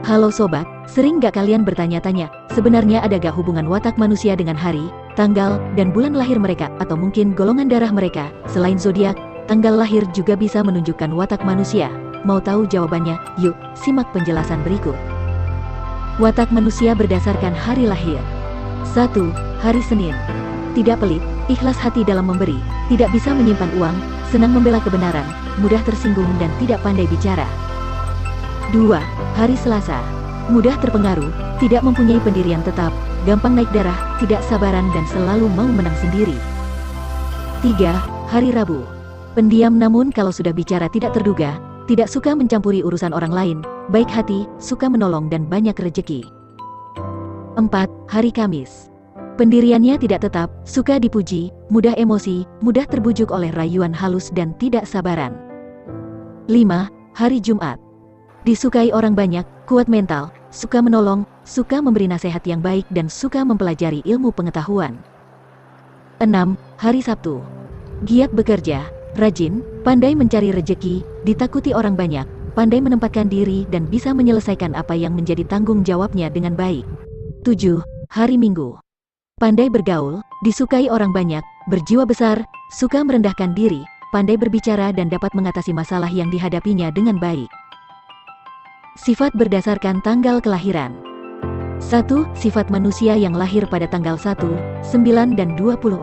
Halo sobat, sering gak kalian bertanya-tanya, sebenarnya ada gak hubungan watak manusia dengan hari, tanggal, dan bulan lahir mereka, atau mungkin golongan darah mereka? Selain zodiak, tanggal lahir juga bisa menunjukkan watak manusia. Mau tahu jawabannya? Yuk, simak penjelasan berikut. Watak manusia berdasarkan hari lahir. 1. Hari Senin. Tidak pelit, ikhlas hati dalam memberi, tidak bisa menyimpan uang, senang membela kebenaran, mudah tersinggung dan tidak pandai bicara. 2. Hari Selasa. Mudah terpengaruh, tidak mempunyai pendirian tetap, gampang naik darah, tidak sabaran dan selalu mau menang sendiri. 3. Hari Rabu. Pendiam namun kalau sudah bicara tidak terduga, tidak suka mencampuri urusan orang lain, baik hati, suka menolong dan banyak rejeki. 4. Hari Kamis. Pendiriannya tidak tetap, suka dipuji, mudah emosi, mudah terbujuk oleh rayuan halus dan tidak sabaran. 5. Hari Jumat. Disukai orang banyak, kuat mental, suka menolong, suka memberi nasihat yang baik dan suka mempelajari ilmu pengetahuan. 6. Hari Sabtu. Giat bekerja, rajin, pandai mencari rejeki, ditakuti orang banyak, pandai menempatkan diri dan bisa menyelesaikan apa yang menjadi tanggung jawabnya dengan baik. 7. Hari Minggu. Pandai bergaul, disukai orang banyak, berjiwa besar, suka merendahkan diri, pandai berbicara dan dapat mengatasi masalah yang dihadapinya dengan baik. Sifat berdasarkan tanggal kelahiran. 1. Sifat manusia yang lahir pada tanggal 1, 9 dan 24.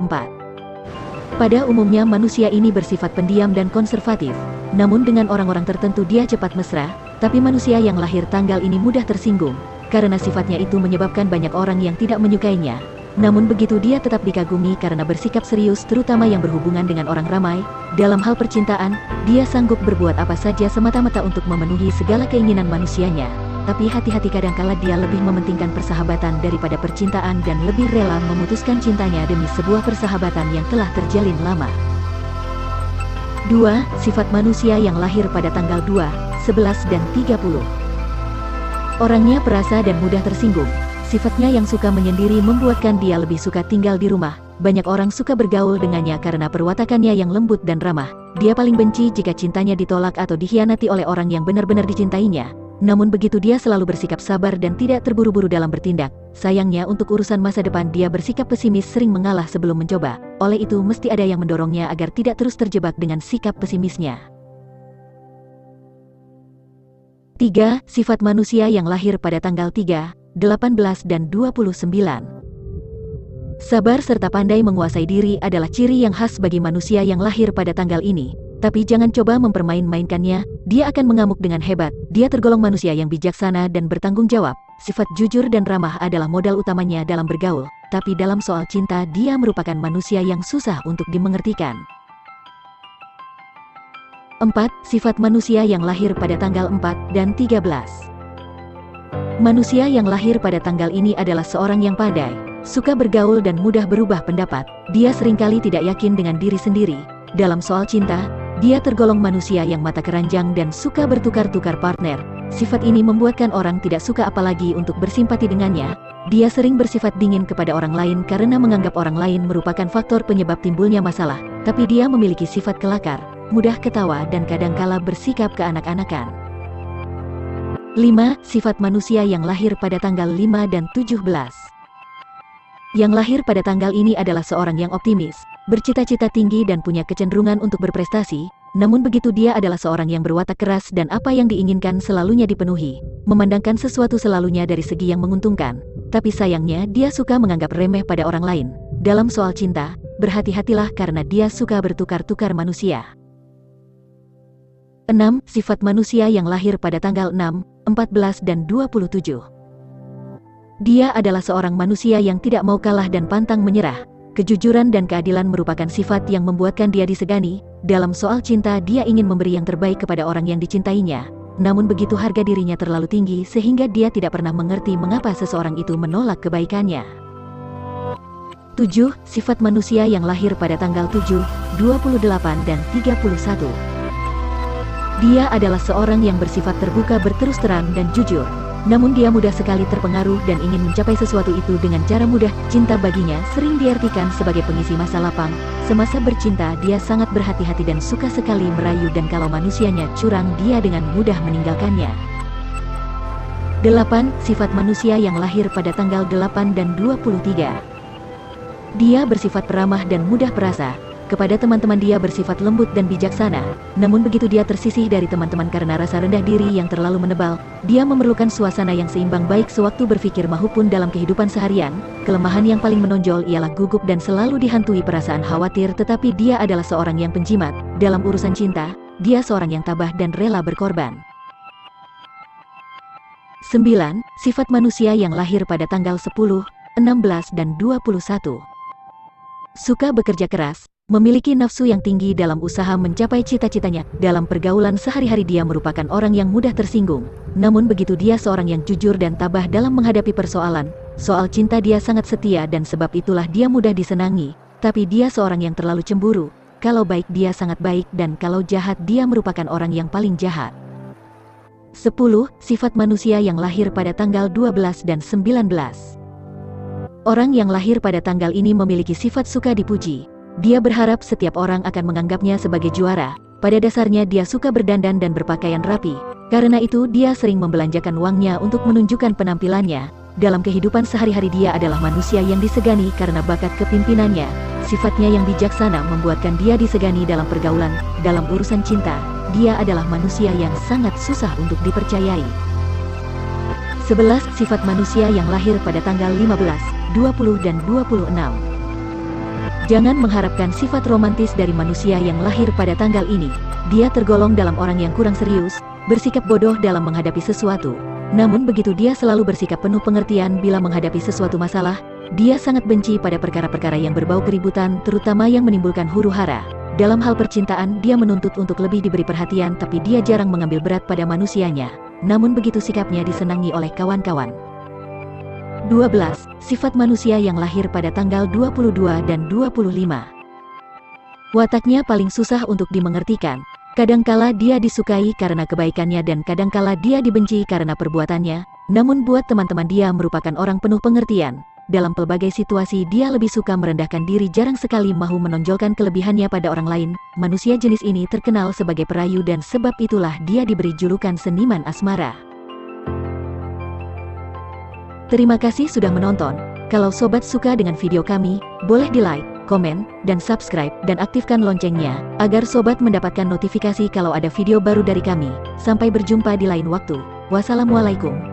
Pada umumnya manusia ini bersifat pendiam dan konservatif, namun dengan orang-orang tertentu dia cepat mesra, tapi manusia yang lahir tanggal ini mudah tersinggung, karena sifatnya itu menyebabkan banyak orang yang tidak menyukainya. Namun begitu dia tetap dikagumi karena bersikap serius terutama yang berhubungan dengan orang ramai. Dalam hal percintaan, dia sanggup berbuat apa saja semata-mata untuk memenuhi segala keinginan manusianya. Tapi hati-hati kadangkala dia lebih mementingkan persahabatan daripada percintaan dan lebih rela memutuskan cintanya demi sebuah persahabatan yang telah terjalin lama. 2. Sifat manusia yang lahir pada tanggal 2, 11 dan 30. Orangnya perasa dan mudah tersinggung. Sifatnya yang suka menyendiri membuatkan dia lebih suka tinggal di rumah. Banyak orang suka bergaul dengannya karena perwatakannya yang lembut dan ramah. Dia paling benci jika cintanya ditolak atau dikhianati oleh orang yang benar-benar dicintainya. Namun begitu dia selalu bersikap sabar dan tidak terburu-buru dalam bertindak. Sayangnya untuk urusan masa depan dia bersikap pesimis, sering mengalah sebelum mencoba. Oleh itu mesti ada yang mendorongnya agar tidak terus terjebak dengan sikap pesimisnya. 3. Sifat manusia yang lahir pada tanggal 3, 18 dan 29. Sabar serta pandai menguasai diri adalah ciri yang khas bagi manusia yang lahir pada tanggal ini. Tapi jangan coba mempermain-mainkannya, dia akan mengamuk dengan hebat. Dia tergolong manusia yang bijaksana dan bertanggung jawab. Sifat jujur dan ramah adalah modal utamanya dalam bergaul. Tapi dalam soal cinta dia merupakan manusia yang susah untuk dimengertikan. 4. Sifat manusia yang lahir pada tanggal 4 dan 13. Manusia yang lahir pada tanggal ini adalah seorang yang pandai, suka bergaul dan mudah berubah pendapat. Dia seringkali tidak yakin dengan diri sendiri. Dalam soal cinta, dia tergolong manusia yang mata keranjang dan suka bertukar-tukar partner. Sifat ini membuatkan orang tidak suka apalagi untuk bersimpati dengannya. Dia sering bersifat dingin kepada orang lain karena menganggap orang lain merupakan faktor penyebab timbulnya masalah. Tapi dia memiliki sifat kelakar, mudah ketawa dan kadangkala bersikap keanak-anakan. 5. Sifat manusia yang lahir pada tanggal 5 dan 17. Yang lahir pada tanggal ini adalah seorang yang optimis, bercita-cita tinggi dan punya kecenderungan untuk berprestasi. Namun begitu dia adalah seorang yang berwatak keras dan apa yang diinginkan selalunya dipenuhi, memandangkan sesuatu selalunya dari segi yang menguntungkan. Tapi sayangnya dia suka menganggap remeh pada orang lain. Dalam soal cinta, berhati-hatilah karena dia suka bertukar-tukar manusia. 6. Sifat manusia yang lahir pada tanggal 6, 14 dan 27. Dia adalah seorang manusia yang tidak mau kalah dan pantang menyerah. Kejujuran dan keadilan merupakan sifat yang membuatkan dia disegani. Dalam soal cinta dia ingin memberi yang terbaik kepada orang yang dicintainya. Namun begitu harga dirinya terlalu tinggi sehingga dia tidak pernah mengerti mengapa seseorang itu menolak kebaikannya. 7. Sifat manusia yang lahir pada tanggal 7, 28 dan 31. Dia adalah seorang yang bersifat terbuka, berterus terang dan jujur. Namun dia mudah sekali terpengaruh dan ingin mencapai sesuatu itu dengan cara mudah. Cinta baginya sering diartikan sebagai pengisi masa lapang. Semasa bercinta dia sangat berhati-hati dan suka sekali merayu, dan kalau manusianya curang dia dengan mudah meninggalkannya. 8. Sifat manusia yang lahir pada tanggal 8 dan 23. Dia bersifat peramah dan mudah perasa. Kepada teman-teman dia bersifat lembut dan bijaksana. Namun begitu dia tersisih dari teman-teman karena rasa rendah diri yang terlalu menebal. Dia memerlukan suasana yang seimbang baik sewaktu berpikir maupun dalam kehidupan seharian. Kelemahan yang paling menonjol ialah gugup dan selalu dihantui perasaan khawatir, tetapi dia adalah seorang yang penjimat. Dalam urusan cinta, dia seorang yang tabah dan rela berkorban. 9. Sifat manusia yang lahir pada tanggal 10, 16 dan 21. Suka bekerja keras, memiliki nafsu yang tinggi dalam usaha mencapai cita-citanya. Dalam pergaulan sehari-hari dia merupakan orang yang mudah tersinggung. Namun begitu dia seorang yang jujur dan tabah dalam menghadapi persoalan. Soal cinta dia sangat setia dan sebab itulah dia mudah disenangi. Tapi dia seorang yang terlalu cemburu. Kalau baik dia sangat baik dan kalau jahat dia merupakan orang yang paling jahat. 10. Sifat manusia yang lahir pada tanggal 12 dan 19. Orang yang lahir pada tanggal ini memiliki sifat suka dipuji. Dia berharap setiap orang akan menganggapnya sebagai juara. Pada dasarnya dia suka berdandan dan berpakaian rapi. Karena itu dia sering membelanjakan uangnya untuk menunjukkan penampilannya. Dalam kehidupan sehari-hari dia adalah manusia yang disegani karena bakat kepimimpinannya. Sifatnya yang bijaksana membuatkan dia disegani dalam pergaulan. Dalam urusan cinta, dia adalah manusia yang sangat susah untuk dipercayai. 11. Sifat manusia yang lahir pada tanggal 15, 20 dan 26. Jangan mengharapkan sifat romantis dari manusia yang lahir pada tanggal ini. Dia tergolong dalam orang yang kurang serius, bersikap bodoh dalam menghadapi sesuatu. Namun begitu dia selalu bersikap penuh pengertian bila menghadapi sesuatu masalah. Dia sangat benci pada perkara-perkara yang berbau keributan, terutama yang menimbulkan huru-hara. Dalam hal percintaan, dia menuntut untuk lebih diberi perhatian, tapi dia jarang mengambil berat pada manusianya. Namun begitu sikapnya disenangi oleh kawan-kawan. 12. Sifat manusia yang lahir pada tanggal 22 dan 25. Wataknya paling susah untuk dimengertikan. Kadangkala dia disukai karena kebaikannya dan kadangkala dia dibenci karena perbuatannya. Namun buat teman-teman dia merupakan orang penuh pengertian. Dalam pelbagai situasi dia lebih suka merendahkan diri, jarang sekali mahu menonjolkan kelebihannya pada orang lain. Manusia jenis ini terkenal sebagai perayu dan sebab itulah dia diberi julukan seniman asmara. Terima kasih sudah menonton. Kalau sobat suka dengan video kami, boleh di like, komen, dan subscribe, dan aktifkan loncengnya, agar sobat mendapatkan notifikasi kalau ada video baru dari kami. Sampai berjumpa di lain waktu. Wassalamualaikum.